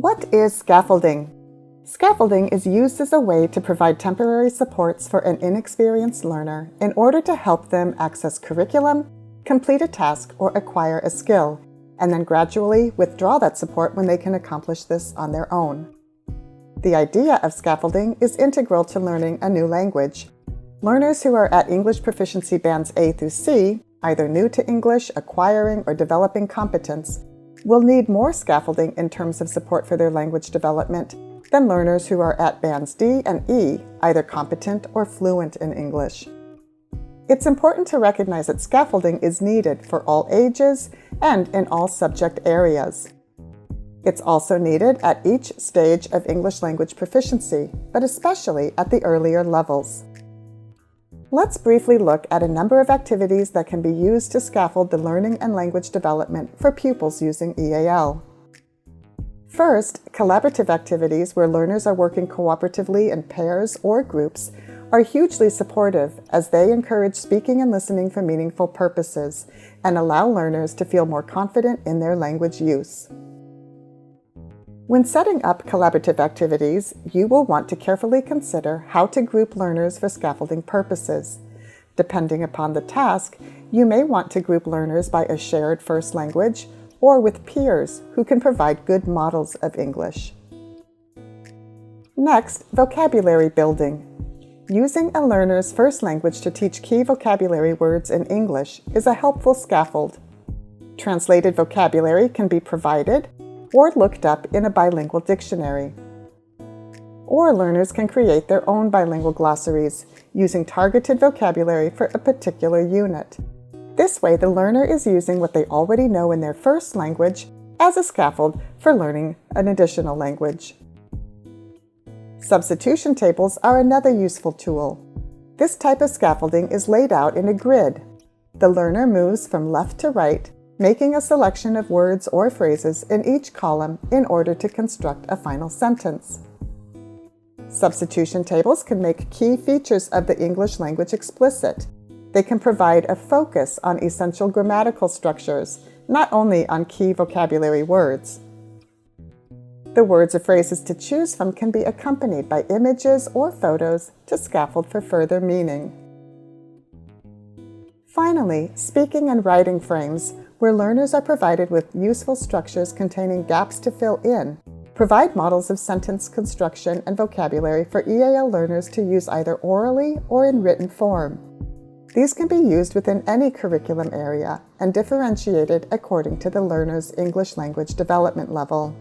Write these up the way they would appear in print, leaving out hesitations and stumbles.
What is scaffolding? Scaffolding is used as a way to provide temporary supports for an inexperienced learner in order to help them access curriculum, complete a task, or acquire a skill, and then gradually withdraw that support when they can accomplish this on their own. The idea of scaffolding is integral to learning a new language. Learners who are at English proficiency bands A through C, either new to English, acquiring, or developing competence, will need more scaffolding in terms of support for their language development than learners who are at bands D and E, either competent or fluent in English. It's important to recognize that scaffolding is needed for all ages and in all subject areas. It's also needed at each stage of English language proficiency, but especially at the earlier levels. Let's briefly look at a number of activities that can be used to scaffold the learning and language development for pupils using EAL. First, collaborative activities where learners are working cooperatively in pairs or groups are hugely supportive as they encourage speaking and listening for meaningful purposes and allow learners to feel more confident in their language use. When setting up collaborative activities, you will want to carefully consider how to group learners for scaffolding purposes. Depending upon the task, you may want to group learners by a shared first language or with peers who can provide good models of English. Next, vocabulary building. Using a learner's first language to teach key vocabulary words in English is a helpful scaffold. Translated vocabulary can be provided or looked up in a bilingual dictionary. Or learners can create their own bilingual glossaries using targeted vocabulary for a particular unit. This way, the learner is using what they already know in their first language as a scaffold for learning an additional language. Substitution tables are another useful tool. This type of scaffolding is laid out in a grid. The learner moves from left to right, making a selection of words or phrases in each column in order to construct a final sentence. Substitution tables can make key features of the English language explicit. They can provide a focus on essential grammatical structures, not only on key vocabulary words. The words or phrases to choose from can be accompanied by images or photos to scaffold for further meaning. Finally, speaking and writing frames, where learners are provided with useful structures containing gaps to fill in, provide models of sentence construction and vocabulary for EAL learners to use either orally or in written form. These can be used within any curriculum area and differentiated according to the learner's English language development level.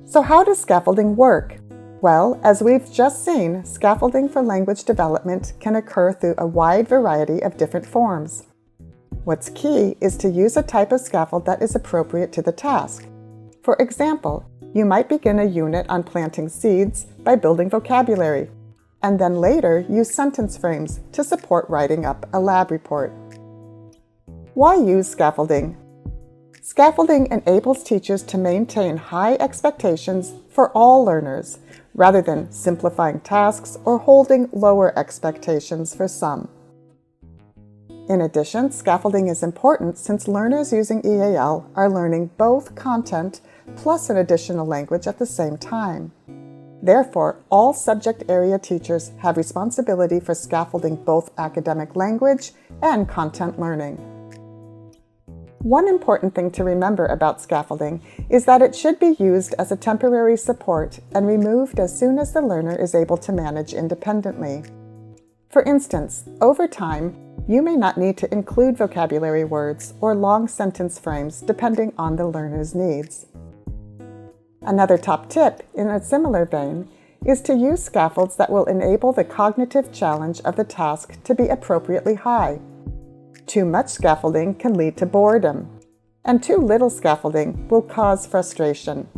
So how does scaffolding work? Well, as we've just seen, scaffolding for language development can occur through a wide variety of different forms. What's key is to use a type of scaffold that is appropriate to the task. For example, you might begin a unit on planting seeds by building vocabulary, and then later use sentence frames to support writing up a lab report. Why use scaffolding? Scaffolding enables teachers to maintain high expectations for all learners, rather than simplifying tasks or holding lower expectations for some. In addition, scaffolding is important since learners using EAL are learning both content plus an additional language at the same time. Therefore, all subject area teachers have responsibility for scaffolding both academic language and content learning. One important thing to remember about scaffolding is that it should be used as a temporary support and removed as soon as the learner is able to manage independently. For instance, over time, you may not need to include vocabulary words or long sentence frames depending on the learner's needs. Another top tip, in a similar vein, is to use scaffolds that will enable the cognitive challenge of the task to be appropriately high. Too much scaffolding can lead to boredom, and too little scaffolding will cause frustration.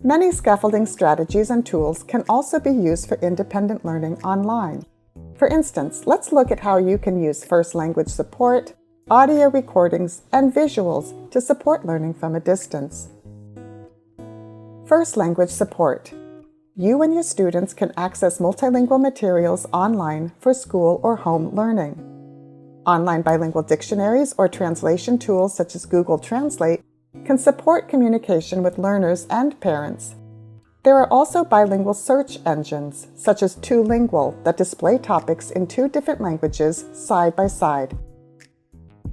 Many scaffolding strategies and tools can also be used for independent learning online. For instance, let's look at how you can use first language support, audio recordings, and visuals to support learning from a distance. First language support. You and your students can access multilingual materials online for school or home learning. Online bilingual dictionaries or translation tools such as Google Translate can support communication with learners and parents. There are also bilingual search engines, such as TwoLingual, that display topics in 2 different languages side by side.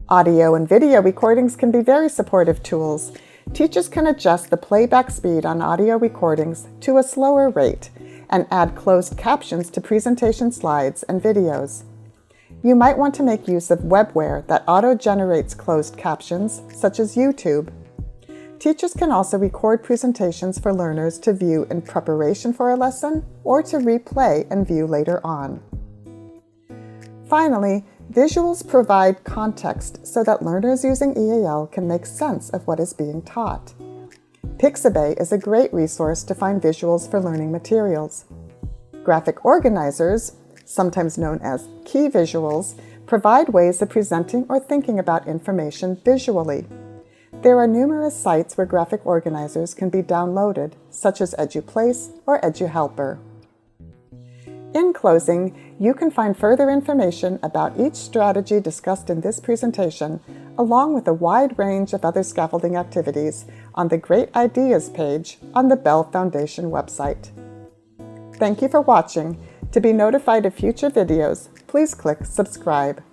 Audio and video recordings can be very supportive tools. Teachers can adjust the playback speed on audio recordings to a slower rate and add closed captions to presentation slides and videos. You might want to make use of webware that auto-generates closed captions, such as YouTube. Teachers can also record presentations for learners to view in preparation for a lesson or to replay and view later on. Finally, visuals provide context so that learners using EAL can make sense of what is being taught. Pixabay is a great resource to find visuals for learning materials. Graphic organizers, sometimes known as key visuals, provide ways of presenting or thinking about information visually. There are numerous sites where graphic organizers can be downloaded, such as EduPlace or EduHelper. In closing, you can find further information about each strategy discussed in this presentation, along with a wide range of other scaffolding activities, on the Great Ideas page on the Bell Foundation website. Thank you for watching. To be notified of future videos, please click subscribe.